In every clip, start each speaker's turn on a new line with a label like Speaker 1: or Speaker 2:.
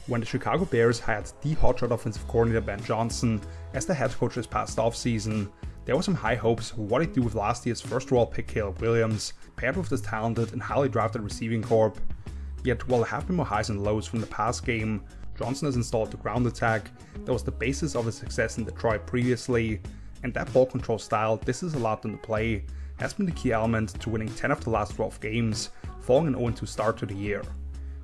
Speaker 1: When the Chicago Bears hired the hotshot offensive coordinator Ben Johnson as the head coach this past offseason, there were some high hopes for what he'd do with last year's first overall pick Caleb Williams, paired with this talented and highly drafted receiving corps. Yet while there have been more highs and lows from the past game, Johnson has installed the ground attack that was the basis of his success in Detroit previously, and that ball control style this has allowed them to play has been the key element to winning 10 of the last 12 games, following an 0-2 start to the year.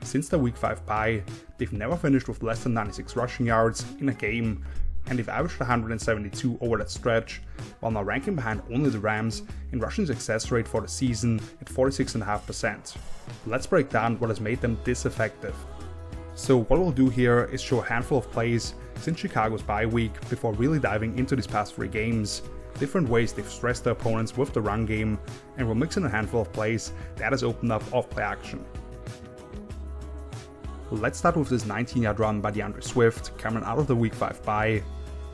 Speaker 1: Since their Week 5 bye, they've never finished with less than 96 rushing yards in a game, and they've averaged 172 over that stretch, while now ranking behind only the Rams in rushing success rate for the season at 46.5%. Let's break down what has made them this effective. So what we'll do here is show a handful of plays since Chicago's bye week before really diving into these past 3 games, different ways they've stressed their opponents with the run game, and we'll mix in a handful of plays that has opened up off-play action. Let's start with this 19-yard run by DeAndre Swift coming out of the Week 5 bye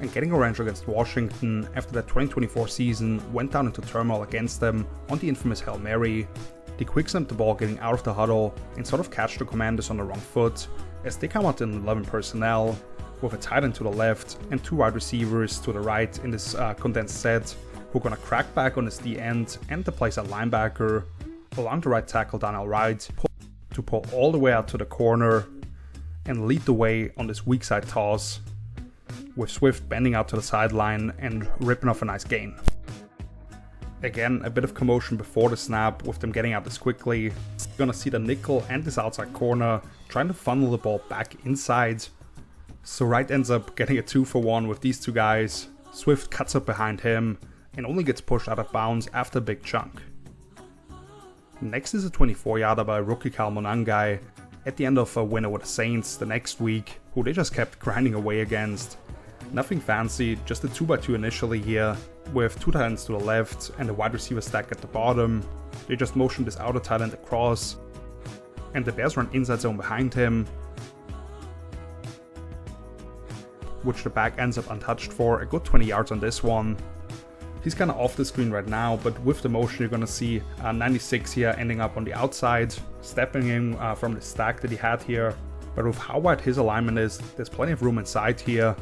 Speaker 1: and getting a wrench against Washington after that 2024 season went down into turmoil against them on the infamous Hail Mary. They quick snapped the ball getting out of the huddle and sort of catch the Commanders on the wrong foot as they come out in 11 personnel with a tight end to the left and 2 wide receivers to the right in this condensed set who are going to crack back on his D end and the place at linebacker along the right tackle Donnell Wright to pull all the way out to the corner and lead the way on this weak side toss, with Swift bending out to the sideline and ripping off a nice gain. Again, a bit of commotion before the snap with them getting out this quickly. You're gonna see the nickel and this outside corner trying to funnel the ball back inside. So Wright ends up getting a 2-for-1 with these two guys. Swift cuts up behind him and only gets pushed out of bounds after a big chunk. Next is a 24-yarder by rookie Kyle Monangai at the end of a win over the Saints the next week, who they just kept grinding away against. Nothing fancy, just a 2x2 initially here, with 2 tight ends to the left and a wide receiver stack at the bottom. They just motioned this outer tight end across, and the Bears run inside zone behind him, which the back ends up untouched for a good 20 yards on this one. He's kind of off the screen right now, but with the motion you're going to see 96 here ending up on the outside, stepping in from the stack that he had here. But with how wide his alignment is, there's plenty of room inside here,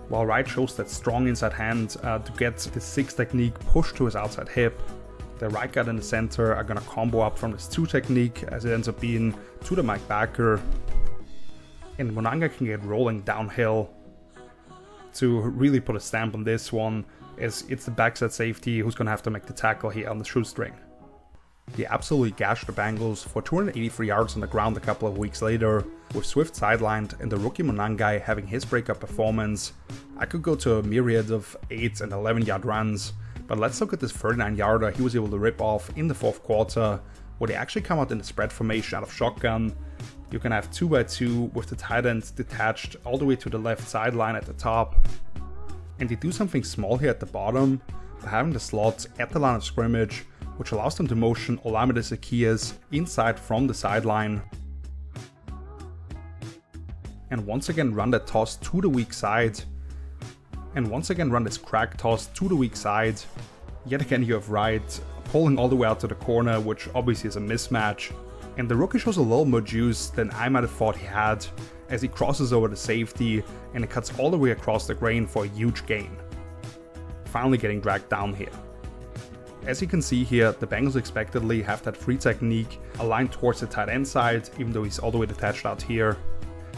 Speaker 1: while Wright shows that strong inside hand to get the 6 technique pushed to his outside hip. The right guard in the center are going to combo up from this 2 technique as it ends up being to the Mike backer. And Monanga can get rolling downhill to really put a stamp on this one, as it's the backside safety who's going to have to make the tackle here on the shoestring. He absolutely gashed the Bengals for 283 yards on the ground a couple of weeks later, with Swift sidelined and the rookie Monangai having his breakout performance. I could go to a myriad of 8 and 11 yard runs, but let's look at this 39 yarder he was able to rip off in the 4th quarter, where they actually come out in the spread formation out of shotgun. You can have 2x2 with the tight end detached all the way to the left sideline at the top. And they do something small here at the bottom by having the slot at the line of scrimmage, which allows them to motion Olamide Zaccheaus inside from the sideline. And once again run that toss to the weak side. And once again run this crack toss to the weak side. Yet again you have Wright pulling all the way out to the corner, which obviously is a mismatch. And the rookie shows a little more juice than I might have thought he had, as he crosses over the safety and it cuts all the way across the grain for a huge gain. Finally getting dragged down here. As you can see here, the Bengals expectedly have that free technique aligned towards the tight end side, even though he's all the way detached out here.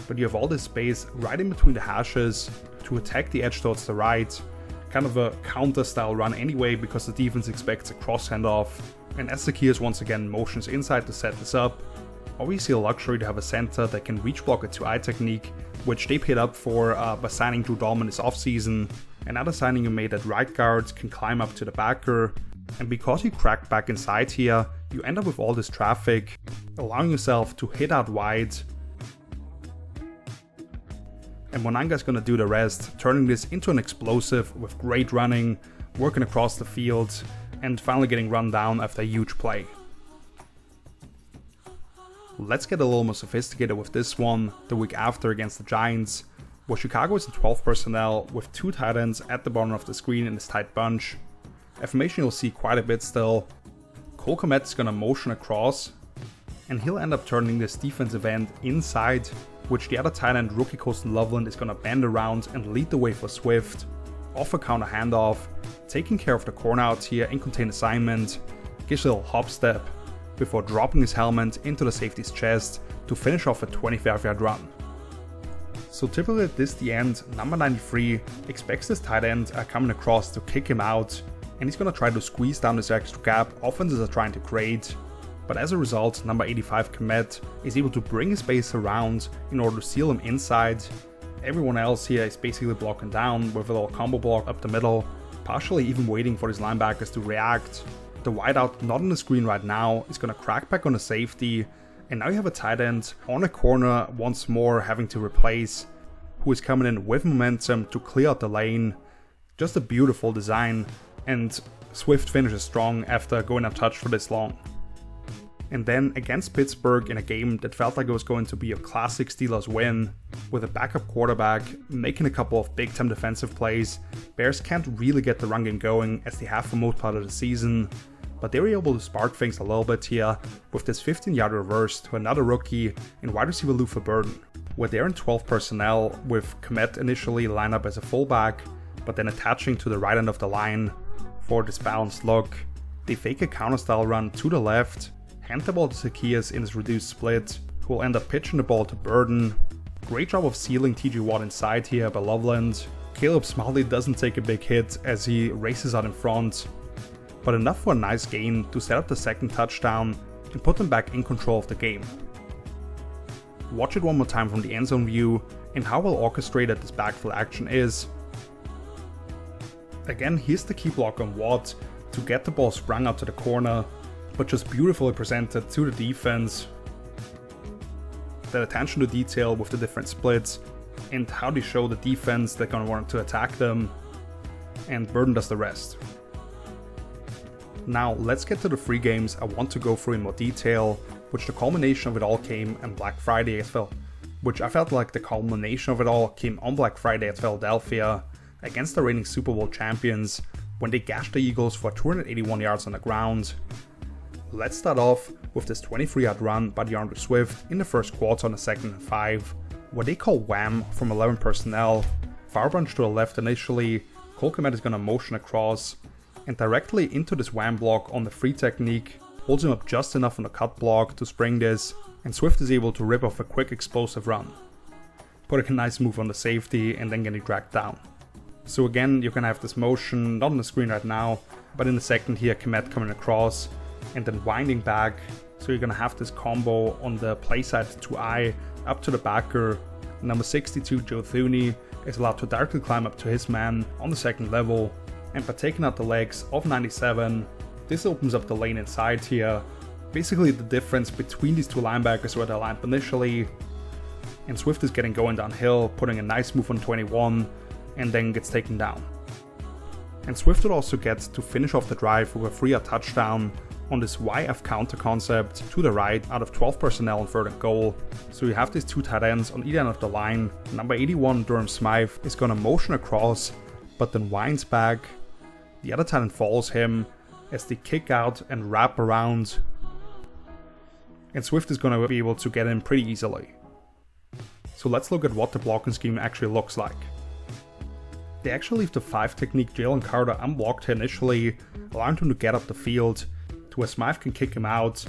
Speaker 1: But you have all this space right in between the hashes to attack the edge towards the right. Kind of a counter style run anyway, because the defense expects a cross handoff. And as Zaccheaus once again motions inside to set this up, obviously a luxury to have a center that can reach block a 2-eye technique, which they paid up for by signing Drew Dalman this offseason. Another signing you made at right guard can climb up to the backer, and because you cracked back inside here, you end up with all this traffic, allowing yourself to hit out wide. And Monanga's gonna do the rest, turning this into an explosive with great running, working across the field, and finally getting run down after a huge play. Let's get a little more sophisticated with this one, the week after against the Giants, where Chicago is in 12 personnel with 2 tight ends at the bottom of the screen in this tight bunch. A formation you'll see quite a bit still. Cole Kmet's gonna motion across, and he'll end up turning this defensive end inside which the other tight end rookie Colston Loveland is gonna bend around and lead the way for Swift, off a counter handoff, taking care of the corner out here in contained assignment, gives a little hop step, before dropping his helmet into the safety's chest to finish off a 25-yard run. So typically at this the end, number 93 expects this tight end coming across to kick him out, and he's gonna try to squeeze down this extra gap offenses are trying to create. But as a result, number 85 Komet is able to bring his base around in order to seal him inside. Everyone else here is basically blocking down with a little combo block up the middle, partially even waiting for his linebackers to react. The wideout not on the screen right now is gonna crack back on the safety, and now you have a tight end on a corner once more having to replace, who is coming in with momentum to clear out the lane. Just a beautiful design, and Swift finishes strong after going untouched for this long. And then against Pittsburgh in a game that felt like it was going to be a classic Steelers win, with a backup quarterback making a couple of big time defensive plays, Bears can't really get the run game going as they have for most part of the season, but they were able to spark things a little bit here with this 15-yard reverse to another rookie in wide receiver Luther Burden, where they're in 12 personnel with Komet initially lined up as a fullback, but then attaching to the right end of the line for this balanced look. They fake a counter style run to the left, hand the ball to Zacchaeus in his reduced split, who will end up pitching the ball to Burden. Great job of sealing TJ Watt inside here by Loveland. Caleb Smalley doesn't take a big hit as he races out in front, but enough for a nice gain to set up the second touchdown and put them back in control of the game. Watch it one more time from the end zone view and how well orchestrated this backfield action is. Again, here's the key block on Watt to get the ball sprung out to the corner, but just beautifully presented to the defense. That attention to detail with the different splits and how they show the defense they're gonna want to attack them, and Burden does the rest. Now let's get to the 3 games I want to go through in more detail, which the culmination of it all came on Black Friday at Philadelphia against the reigning Super Bowl champions when they gashed the Eagles for 281 yards on the ground. Let's start off with this 23-yard run by DeAndre Swift in the first quarter on the 2nd and 5, where they call wham from 11 personnel, far bunch to the left initially, Cole Kmet is going to motion across, and directly into this wham block on the free technique, holds him up just enough on the cut block to spring this, and Swift is able to rip off a quick explosive run, putting a nice move on the safety and then getting dragged down. So again, you're going to have this motion, not on the screen right now, but in the second here, Kmet coming across, and then winding back, so you're going to have this combo on the play side to eye, up to the backer. Number 62, Joe Thuney, is allowed to directly climb up to his man on the second level, and by taking out the legs of 97, this opens up the lane inside here, basically the difference between these two linebackers where they lined up initially, and Swift is getting going downhill, putting a nice move on 21, and then gets taken down. And Swift would also get to finish off the drive with a 3-yard touchdown on this YF counter concept to the right out of 12 personnel on 3rd and goal. So you have these two tight ends on either end of the line. Number 81, Durham Smythe, is going to motion across, but then winds back. The other tight end follows him as they kick out and wrap around. And Swift is going to be able to get in pretty easily. So let's look at what the blocking scheme actually looks like. They actually leave the 5 technique Jalen Carter unblocked here initially, allowing him to get up the field to where Smythe can kick him out.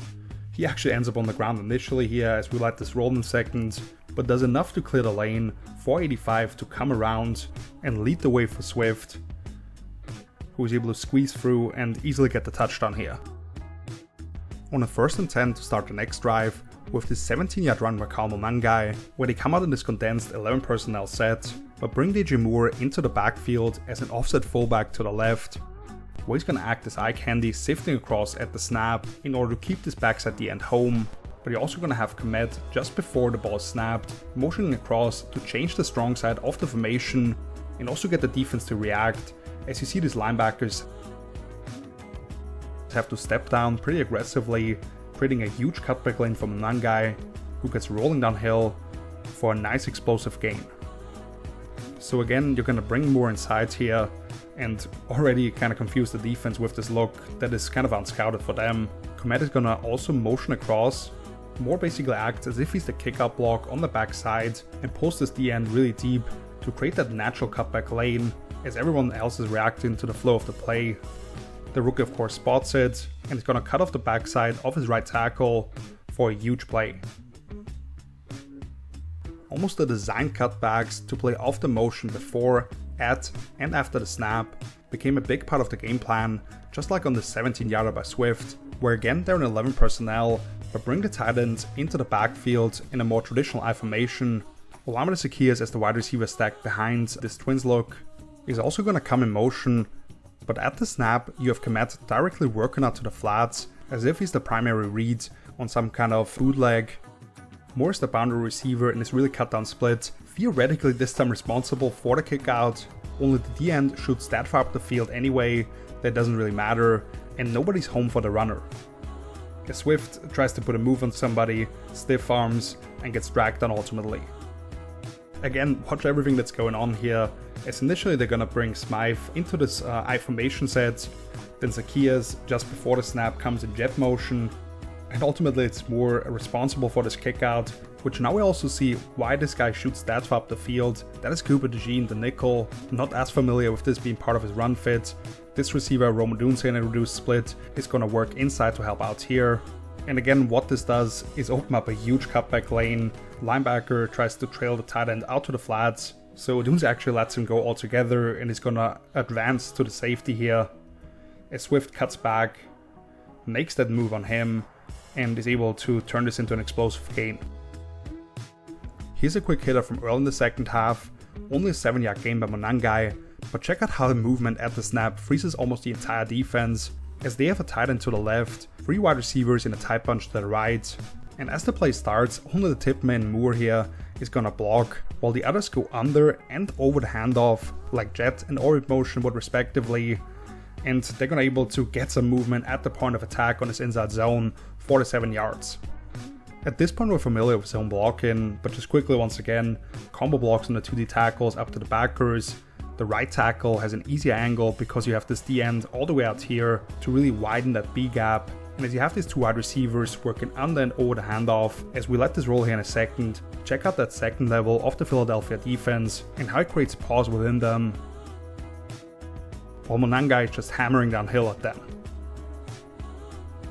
Speaker 1: He actually ends up on the ground initially here as we let this roll in seconds, but does enough to clear the lane for 85 to come around and lead the way for Swift, who is able to squeeze through and easily get the touchdown here. On a 1st and 10 to start the next drive with this 17-yard run by Kalmo Mangai, where they come out in this condensed 11 personnel set, but bring DJ Moore into the backfield as an offset fullback to the left, where he's going to act as eye candy, sifting across at the snap in order to keep this backside the end home. But you're also going to have Komet just before the ball is snapped, motioning across to change the strong side of the formation and also get the defense to react, as you see these linebackers have to step down pretty aggressively, creating a huge cutback lane from Mangai, who gets rolling downhill for a nice explosive gain. So again, you're going to bring Moore inside here, and already kind of confuse the defense with this look that is kind of unscouted for them. Komet is going to also motion across, Moore basically acts as if he's the kick-out block on the backside and pulls this D-end really deep to create that natural cutback lane as everyone else is reacting to the flow of the play. The rookie of course spots it and is gonna cut off the backside of his right tackle for a huge play. Almost the designed cutbacks to play off the motion before, at, and after the snap became a big part of the game plan, just like on the 17-yarder by Swift, where again they're in 11 personnel, but bring the tight ends into the backfield in a more traditional I formation. Olamide Zaccheaus as the wide receiver stacked behind this Twins look is also going to come in motion, but at the snap you have Kmet directly working out to the flats as if he's the primary read on some kind of bootleg. Moore is the boundary receiver in this really cut down split, theoretically this time responsible for the kick out, only the D-end shoots that far up the field anyway, that doesn't really matter, and nobody's home for the runner. As Swift tries to put a move on somebody, stiff arms, and gets dragged down ultimately. Again, watch everything that's going on here, as initially they're gonna bring Smythe into this I formation set, then Zaccheaus just before the snap comes in jet motion, and ultimately it's Moore responsible for this kick out, which now we also see why this guy shoots that far up the field. That is Cooper DeJean, the nickel, not as familiar with this being part of his run fit. This receiver, Rome Odunze in a reduced split, is going to work inside to help out here. And again, what this does is open up a huge cutback lane. Linebacker tries to trail the tight end out to the flats, so Odunze actually lets him go altogether and is going to advance to the safety here. As Swift cuts back, makes that move on him, and is able to turn this into an explosive gain. Here's a quick hitter from early in the second half, only a 7-yard gain by Monangai, but check out how the movement at the snap freezes almost the entire defense, as they have a tight end to the left, 3 wide receivers in a tight bunch to the right, and as the play starts, only the tip man Moore here is gonna block, while the others go under and over the handoff, like jet and orbit motion would respectively, and they're gonna able to get some movement at the point of attack on this inside zone for the 7 yards. At this point we're familiar with zone blocking, but just quickly once again, combo blocks on the 2D tackles up to the backers. The right tackle has an easier angle because you have this D-end all the way out here to really widen that B gap, and as you have these 2 wide receivers working under and over the handoff, as we let this roll here in a second, check out that second level of the Philadelphia defense and how it creates pause within them, while Monangai is just hammering downhill at them.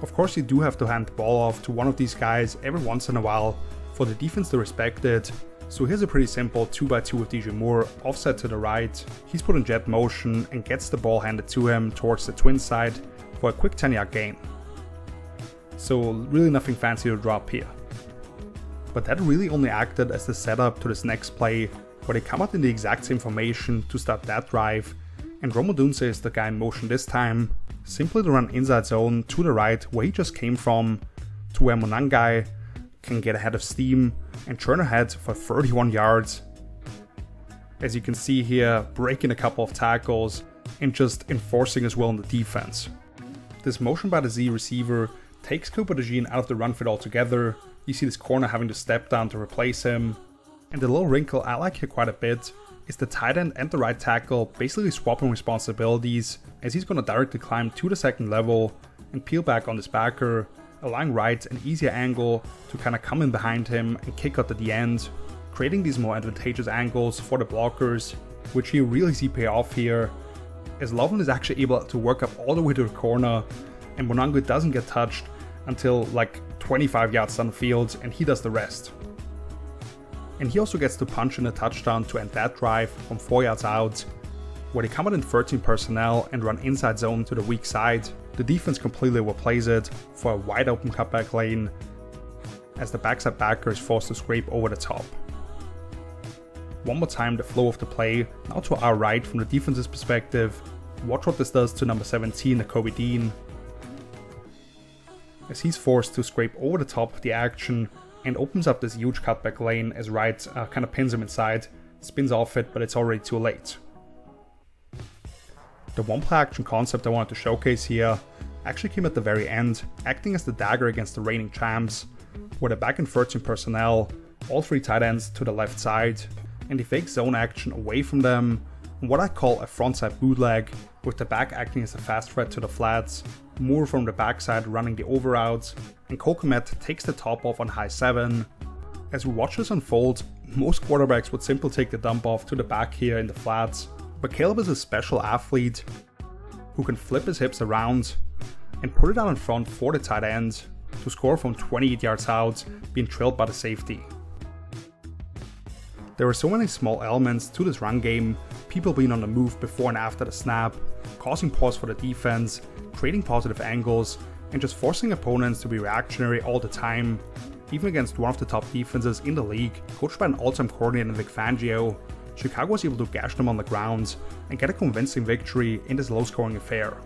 Speaker 1: Of course you do have to hand the ball off to one of these guys every once in a while for the defense to respect it, so here's a pretty simple 2x2 with DJ Moore offset to the right. He's put in jet motion and gets the ball handed to him towards the Twins side for a quick 10-yard gain. So really nothing fancy to drop here. But that really only acted as the setup to this next play, where they come out in the exact same formation to start that drive, and Rome Odunze is the guy in motion this time, simply to run inside zone to the right where he just came from, to where Monangai can get ahead of steam and turn ahead for 31 yards. As you can see here, breaking a couple of tackles and just enforcing his will in the defense. This motion by the Z receiver takes Cooper DeJean out of the run fit altogether. You see this corner having to step down to replace him. And the little wrinkle I like here quite a bit is the tight end and the right tackle basically swapping responsibilities, as he's going to directly climb to the second level and peel back on this backer, allowing right an easier angle to kind of come in behind him and kick out at the end, creating these more advantageous angles for the blockers, which you really see pay off here, as Loveland is actually able to work up all the way to the corner, and Monangai doesn't get touched until like 25 yards down the field, and he does the rest. And he also gets to punch in a touchdown to end that drive from 4 yards out, where they come out in 13 personnel and run inside zone to the weak side. The defense completely overplays it for a wide open cutback lane, as the backside backer is forced to scrape over the top. One more time the flow of the play, now to our right from the defense's perspective. Watch what this does to number 17, Nakobe Dean, as he's forced to scrape over the top of the action and opens up this huge cutback lane as Wright kind of pins him inside, spins off it, but it's already too late. The one play action concept I wanted to showcase here actually came at the very end, acting as the dagger against the reigning champs, where they're back in 13 personnel, all 3 tight ends to the left side, and they fake zone action away from them, what I call a frontside bootleg, with the back acting as a fast threat to the flats, Moore from the backside running the over routes, and Kokomet takes the top off on high 7. As we watch this unfold, most quarterbacks would simply take the dump off to the back here in the flats, but Caleb is a special athlete who can flip his hips around and put it out in front for the tight end to score from 28 yards out, being trailed by the safety. There are so many small elements to this run game, people being on the move before and after the snap, causing pause for the defense, creating positive angles, and just forcing opponents to be reactionary all the time. Even against one of the top defenses in the league, coached by an all-time coordinator Vic Fangio, Chicago was able to gash them on the ground and get a convincing victory in this low-scoring affair.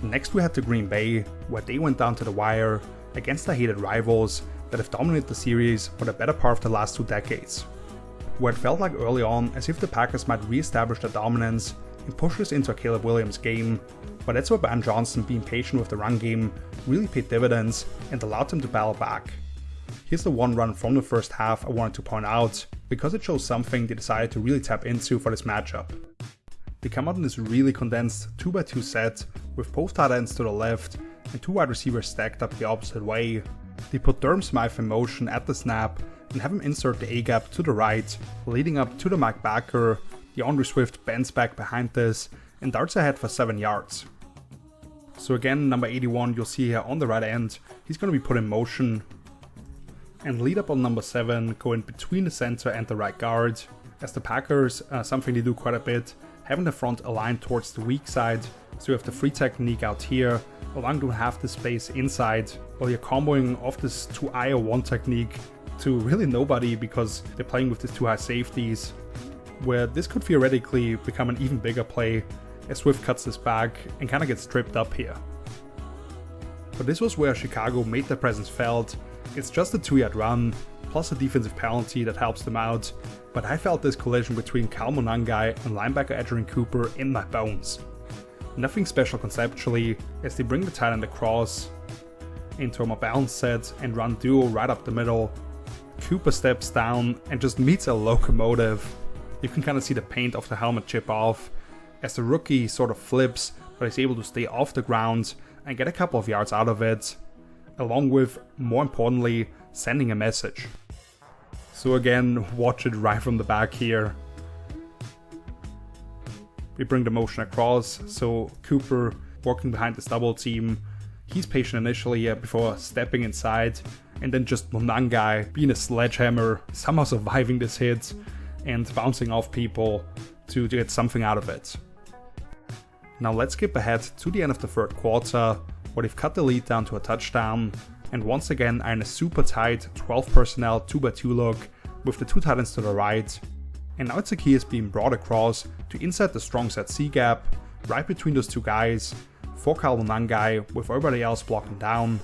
Speaker 1: Next we head to Green Bay, where they went down to the wire against the hated rivals that have dominated the series for the better part of the last 2 decades. Where it felt like early on as if the Packers might re-establish their dominance and push this into a Caleb Williams game, but that's where Van Johnson being patient with the run game really paid dividends and allowed them to battle back. Here's the one run from the first half I wanted to point out, because it shows something they decided to really tap into for this matchup. They come out in this really condensed 2x2 set with both tight ends to the left and 2 wide receivers stacked up the opposite way. They put Durham Smythe in motion at the snap and have him insert the A-gap to the right, leading up to the Mike backer. DeAndre Swift bends back behind this and darts ahead for 7 yards. So again, number 81 you'll see here on the right end, he's going to be put in motion. And lead up on number 7, going between the center and the right guard, as the Packers, something they do quite a bit, having the front aligned towards the weak side, so you have the free technique out here, allowing to have the space inside, while you're comboing off this 2-IO1 technique to really nobody because they're playing with these 2 high safeties, where this could theoretically become an even bigger play as Swift cuts this back and kind of gets tripped up here. But this was where Chicago made their presence felt. It's just a 2-yard run, plus a defensive penalty that helps them out, but I felt this collision between Kyle Monangai and linebacker Adrian Cooper in my bones. Nothing special conceptually, as they bring the tight end across into a more balanced set and run duo right up the middle. Cooper steps down and just meets a locomotive. You can kind of see the paint of the helmet chip off, as the rookie sort of flips, but is able to stay off the ground and get a couple of yards out of it, along with, more importantly, sending a message. So again, watch it right from the back here. We bring the motion across, so Cooper working behind this double team. He's patient initially before stepping inside, and then just Monangai being a sledgehammer, somehow surviving this hit and bouncing off people to get something out of it. Now let's skip ahead to the end of the third quarter, where they've cut the lead down to a touchdown, and once again are in a super tight 12 personnel 2x2 look with the 2 tight ends to the right. And now Zacchaeus being brought across to inside the strong set C gap, right between those 2 guys, for Kyle Monangai with everybody else blocking down,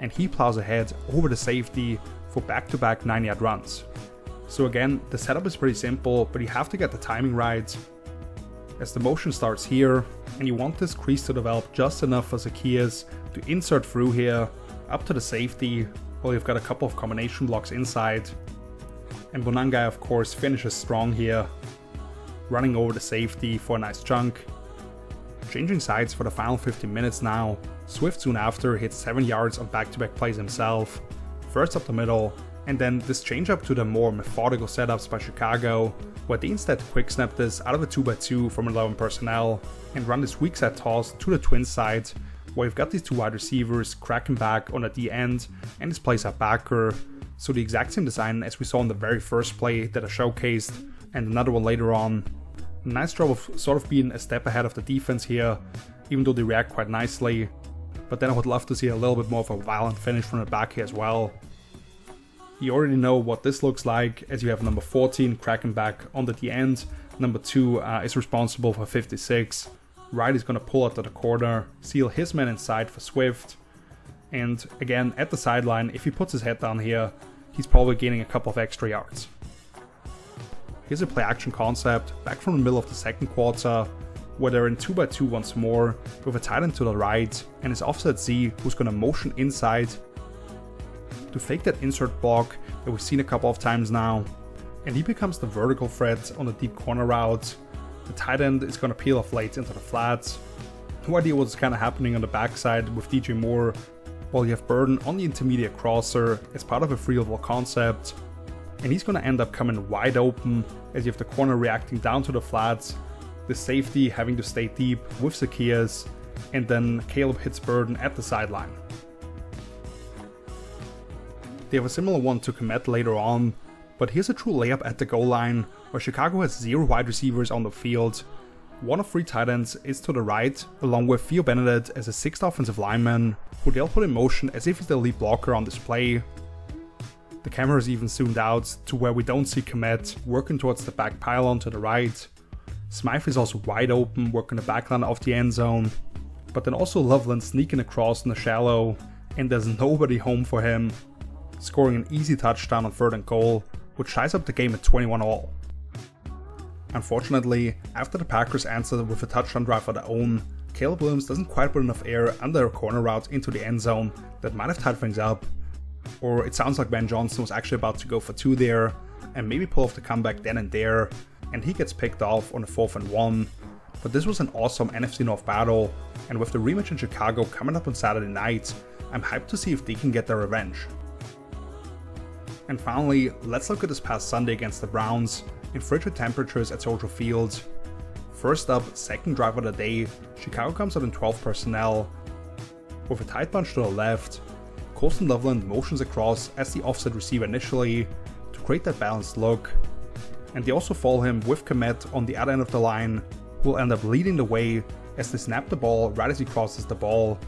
Speaker 1: and he plows ahead over the safety for back-to-back 9-yard runs. So again, the setup is pretty simple, but you have to get the timing right, as the motion starts here, and you want this crease to develop just enough for Zacchaeus to insert through here, up to the safety, while you've got a couple of combination blocks inside. And Monangai of course finishes strong here, running over the safety for a nice chunk. Changing sides for the final 15 minutes now, Swift soon after hits 7 yards on back-to-back plays himself, first up the middle, and then this change up to the more methodical setups by Chicago, where they instead quick snap this out of a 2x2 from 11 personnel and run this weak side toss to the twin side, where you've got these 2 wide receivers cracking back on the D end and this plays a backer. So the exact same design as we saw in the very first play that I showcased, and another one later on. Nice job of sort of being a step ahead of the defense here, even though they react quite nicely. But then I would love to see a little bit more of a violent finish from the back here as well. You already know what this looks like, as you have number 14 cracking back on the D end. Number 2 is responsible for 56. Wright is going to pull out to the corner, seal his man inside for Swift. And again, at the sideline, if he puts his head down here, he's probably gaining a couple of extra yards. Here's a play action concept back from the middle of the second quarter, where they're in 2x2 once more, with a tight end to the right, and his offset Z who's going to motion inside to fake that insert block that we've seen a couple of times now. and he becomes the vertical threat on the deep corner route. The tight end is going to peel off late into the flats. No idea what's kind of happening on the backside with DJ Moore, while you have Burden on the intermediate crosser as part of a free ball concept. And he's going to end up coming wide open as you have the corner reacting down to the flats, the safety having to stay deep with Zacchaeus, and then Caleb hits Burden at the sideline. They have a similar one to Komet later on, but here's a true layup at the goal line where Chicago has 0 wide receivers on the field. One of 3 tight ends is to the right, along with Theo Benedict as a 6th offensive lineman, who they'll put in motion as if he's the lead blocker on this play. The camera is even zoomed out to where we don't see Komet working towards the back pylon to the right. Smythe is also wide open, working the backline of the end zone, but then also Loveland sneaking across in the shallow, and there's nobody home for him, scoring an easy touchdown on 3rd and goal, which ties up the game at 21-all. Unfortunately, after the Packers answered with a touchdown drive of their own, Caleb Williams doesn't quite put enough air under a corner route into the end zone that might have tied things up. Or it sounds like Ben Johnson was actually about to go for 2 there, and maybe pull off the comeback then and there, and he gets picked off on a 4th and 1. But this was an awesome NFC North battle, and with the rematch in Chicago coming up on Saturday night, I'm hyped to see if they can get their revenge. And finally, let's look at this past Sunday against the Browns in frigid temperatures at Soldier Field. First up, second drive of the day, Chicago comes out in 12 personnel. With a tight bunch to the left, Colston Loveland motions across as the offset receiver initially to create that balanced look. And they also follow him with Komet on the other end of the line, who will end up leading the way as they snap the ball right as he crosses the ball,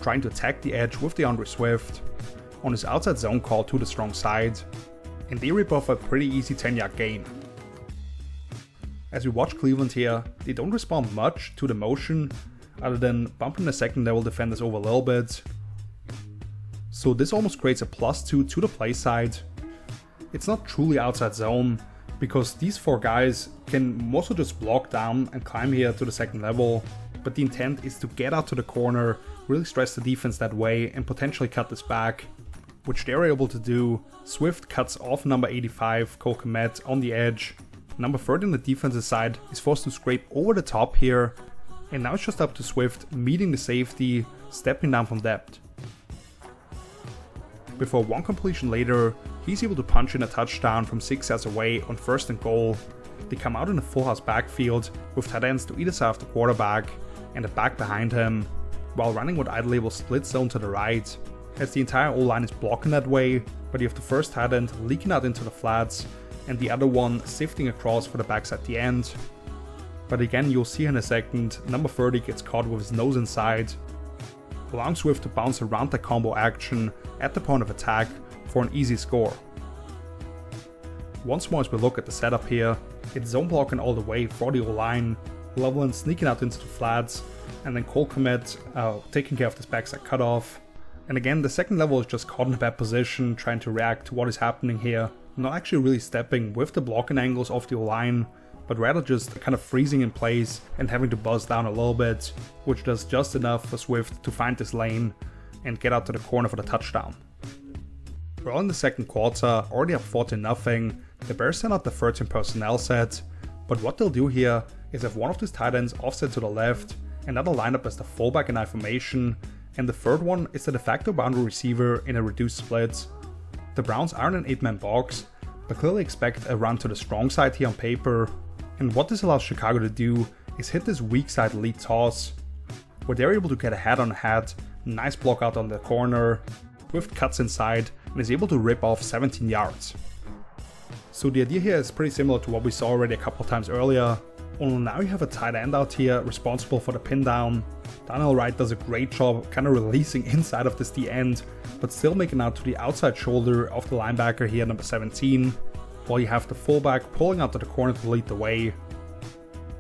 Speaker 1: trying to attack the edge with DeAndre Swift on his outside zone call to the strong side, and they rip off a pretty easy 10-yard gain. As we watch Cleveland here, they don't respond much to the motion other than bumping the second level defenders over a little bit. So this almost creates a +2 to the play side. It's not truly outside zone because these 4 guys can mostly just block down and climb here to the second level, but the intent is to get out to the corner, really stress the defense that way and potentially cut this back, which they're able to do. Swift cuts off number 85, Cole Kmet, on the edge. Number 30 on the defensive side is forced to scrape over the top here, and now it's just up to Swift meeting the safety, stepping down from depth. Before one completion later, he's able to punch in a touchdown from 6 yards away on 1st and goal. They come out in a full house backfield with tight ends to either side of the quarterback and a back behind him, while running what I'd label split zone to the right, as the entire O-line is blocking that way, but you have the first tight end leaking out into the flats and the other one sifting across for the backs at the end. But again, you'll see in a second, number 30 gets caught with his nose inside, allowing Swift to bounce around the combo action at the point of attack for an easy score. Once more as we look at the setup here, it's zone blocking all the way for the O-line, Loveland sneaking out into the flats, and then Cole Kmet taking care of this backside cutoff. And again, the second level is just caught in a bad position, trying to react to what is happening here, not actually really stepping with the blocking angles of the O-line, but rather just kind of freezing in place and having to buzz down a little bit, which does just enough for Swift to find this lane and get out to the corner for the touchdown. We're all in the second quarter, already up 14-0, the Bears send out the 13 personnel set, but what they'll do here is have one of these tight ends offset to the left, another lineup as the fullback in I formation, and the third one is the de facto boundary receiver in a reduced split. The Browns aren't an 8-man box, but clearly expect a run to the strong side here on paper, and what this allows Chicago to do is hit this weak side lead toss, where they're able to get a head-on-head, nice block out on the corner, Swift cuts inside and is able to rip off 17 yards. So the idea here is pretty similar to what we saw already a couple times earlier, only now you have a tight end out here responsible for the pin down. Daniel Wright does a great job kind of releasing inside of this D end, but still making out to the outside shoulder of the linebacker here, number 17, while you have the fullback pulling out to the corner to lead the way.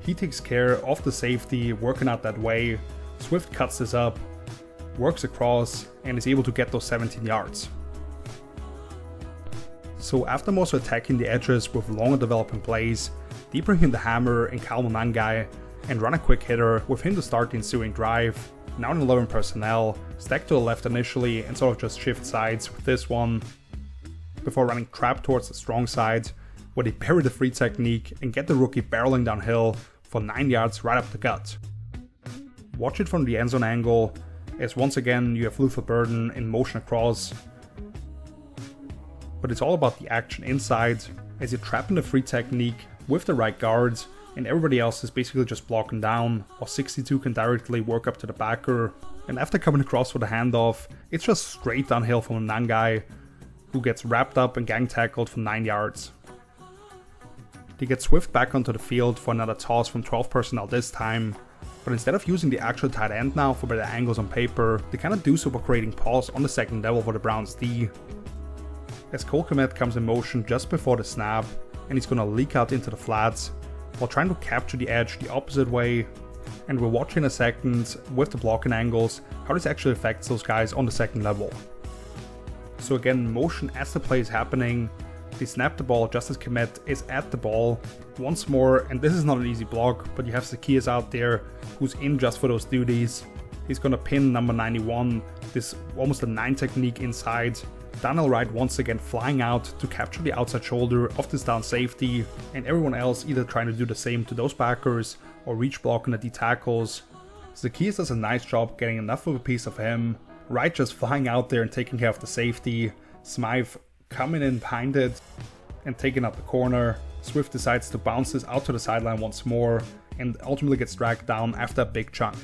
Speaker 1: He takes care of the safety, working out that way. Swift cuts this up, works across, and is able to get those 17 yards. So after mostly attacking the edges with longer developing plays, they bring in the hammer and Kyle Monangai and run a quick hitter with him to start the ensuing drive. Now in 11 personnel, stack to the left initially and sort of just shift sides with this one, before running trap towards the strong side, where they bury the free technique and get the rookie barreling downhill for 9 yards right up the gut. Watch it from the end zone angle, as once again you have Luther Burden in motion across. But it's all about the action inside, as you trap in the free technique with the right guards, and everybody else is basically just blocking down, while 62 can directly work up to the backer. And after coming across for the handoff, it's just straight downhill from a non-guy, who gets wrapped up and gang tackled for 9 yards. They get Swift back onto the field for another toss from 12 personnel this time, but instead of using the actual tight end now for better angles on paper, they kinda do so by creating pause on the second level for the Browns D. As Cole Kmet comes in motion just before the snap, and he's gonna leak out into the flats, while trying to capture the edge the opposite way, and we'll watch in a second with the blocking angles how this actually affects those guys on the second level. So again, motion as the play is happening, they snap the ball just as Kmet is at the ball once more, and this is not an easy block, but you have Zacchaeus out there who's in just for those duties. He's gonna pin number 91, this almost a 9 technique inside. Daniel Wright once again flying out to capture the outside shoulder of this down safety, and everyone else either trying to do the same to those backers or reach blocking the D tackles. Zacchaeus does a nice job getting enough of a piece of him. Wright just flying out there and taking care of the safety. Smythe coming in behind it and taking out the corner. Swift decides to bounce this out to the sideline once more and ultimately gets dragged down after a big chunk.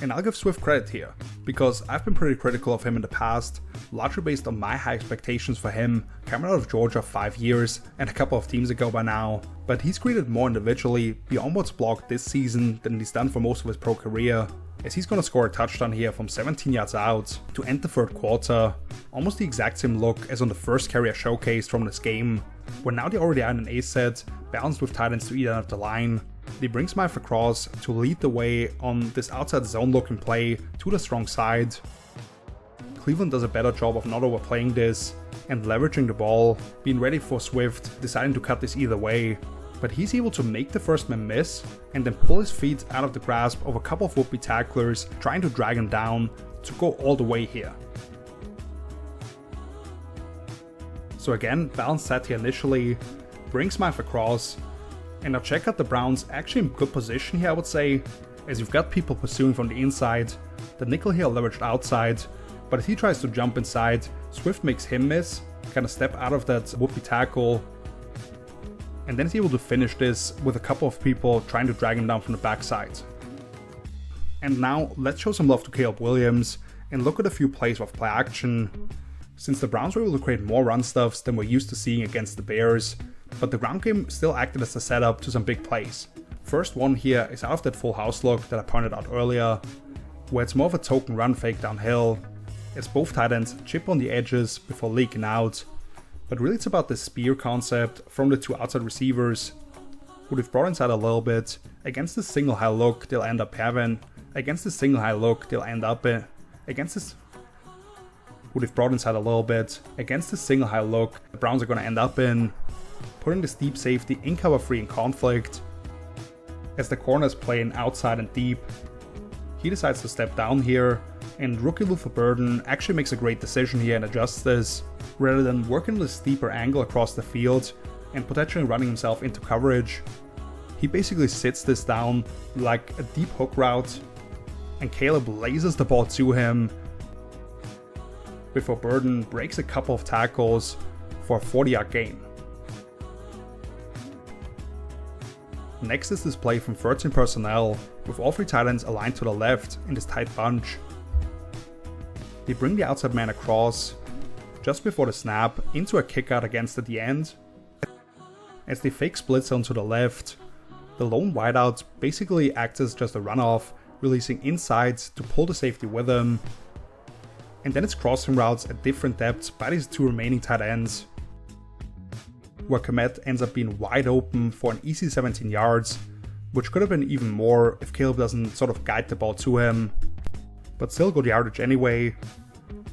Speaker 1: And I'll give Swift credit here, because I've been pretty critical of him in the past, largely based on my high expectations for him coming out of Georgia 5 years and a couple of teams ago by now, but he's created more individually beyond what's blocked this season than he's done for most of his pro career, as he's gonna score a touchdown here from 17 yards out to end the third quarter, almost the exact same look as on the first carry I showcased from this game, where now they already are in an A set, balanced with tight ends to eat out of the line. They bring Smythe across to lead the way on this outside zone looking play to the strong side. Cleveland does a better job of not overplaying this and leveraging the ball, being ready for Swift, deciding to cut this either way, but he's able to make the first man miss and then pull his feet out of the grasp of a couple of would-be tacklers trying to drag him down to go all the way here. So again, balanced set here initially, brings Smythe across, and now check out the Browns actually in good position here I would say, as you've got people pursuing from the inside, the nickel here leveraged outside, but as he tries to jump inside, Swift makes him miss, kind of step out of that would-be tackle, and then he's able to finish this with a couple of people trying to drag him down from the backside. And now let's show some love to Caleb Williams and look at a few plays of play action. Since the Browns were able to create more run stuffs than we're used to seeing against the Bears, but the ground game still acted as a setup to some big plays. First one here is out of that full house look that I pointed out earlier, where it's more of a token run fake downhill, as both tight ends chip on the edges before leaking out, but really it's about the spear concept from the two outside receivers, who they've brought inside a little bit. Against this single high look they'll end up having, against this single high look they'll end up in, against this who they've brought inside a little bit, against this single high look the Browns are going to end up in, putting this deep safety in cover 3 in conflict. As the corner is playing outside and deep, he decides to step down here, and rookie Luther Burden actually makes a great decision here and adjusts this, rather than working with a steeper angle across the field and potentially running himself into coverage. He basically sits this down like a deep hook route, and Caleb lasers the ball to him before Burden breaks a couple of tackles for a 40-yard gain. Next is this play from 13 personnel, with all 3 tight ends aligned to the left in this tight bunch. They bring the outside man across, just before the snap, into a kick out against at the end. As they fake split zone to the left, the lone wideout basically acts as just a runoff, releasing inside to pull the safety with him. And then it's crossing routes at different depths by these 2 remaining tight ends, where Kmet ends up being wide open for an easy 17 yards, which could have been even more if Caleb doesn't sort of guide the ball to him, but still good yardage anyway.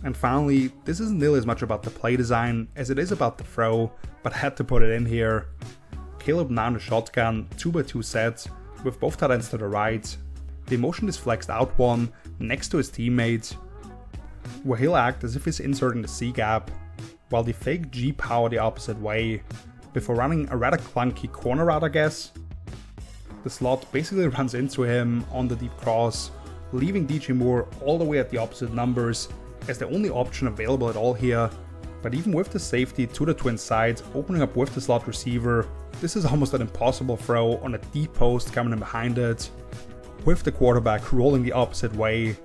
Speaker 1: And finally, this isn't nearly as much about the play design as it is about the throw, but I had to put it in here. Caleb now in the shotgun 2x2 set with both tight ends to the right. The motion is flexed out one next to his teammate, where he'll act as if he's inserting the C gap, while they fake G power the opposite way, before running a rather clunky corner route, I guess. The slot basically runs into him on the deep cross, leaving DJ Moore all the way at the opposite numbers as the only option available at all here. But even with the safety to the twin sides opening up with the slot receiver, this is almost an impossible throw on a deep post coming in behind it, with the quarterback rolling the opposite way.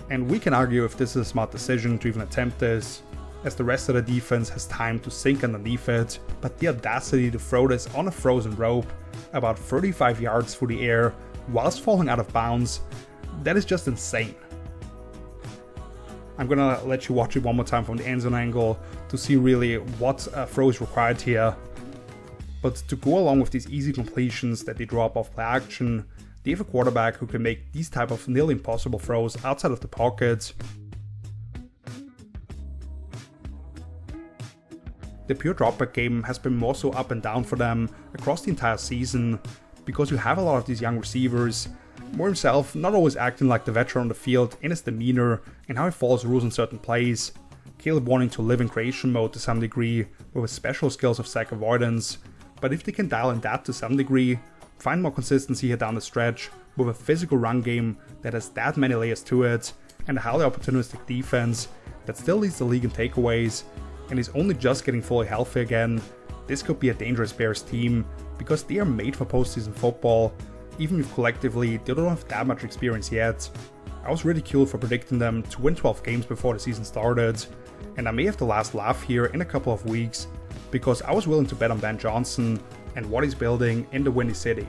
Speaker 1: And we can argue if this is a smart decision to even attempt this, as the rest of the defense has time to sink underneath it, but the audacity to throw this on a frozen rope about 35 yards through the air whilst falling out of bounds, that is just insane. I'm gonna let you watch it one more time from the end zone angle to see really what throw is required here. But to go along with these easy completions that they drop off play action, they have a quarterback who can make these type of nearly impossible throws outside of the pocket. The pure dropback game has been more so up and down for them across the entire season, because you have a lot of these young receivers, Moore himself not always acting like the veteran on the field in his demeanor and how he follows rules in certain plays, Caleb wanting to live in creation mode to some degree with his special skills of sack avoidance, but if they can dial in that to some degree, find more consistency here down the stretch with a physical run game that has that many layers to it, and a highly opportunistic defense that still leads the league in takeaways, and is only just getting fully healthy again, this could be a dangerous Bears team, because they are made for postseason football, even if collectively they don't have that much experience yet. I was ridiculed for predicting them to win 12 games before the season started, and I may have the last laugh here in a couple of weeks, because I was willing to bet on Ben Johnson and what he's building in the Windy City.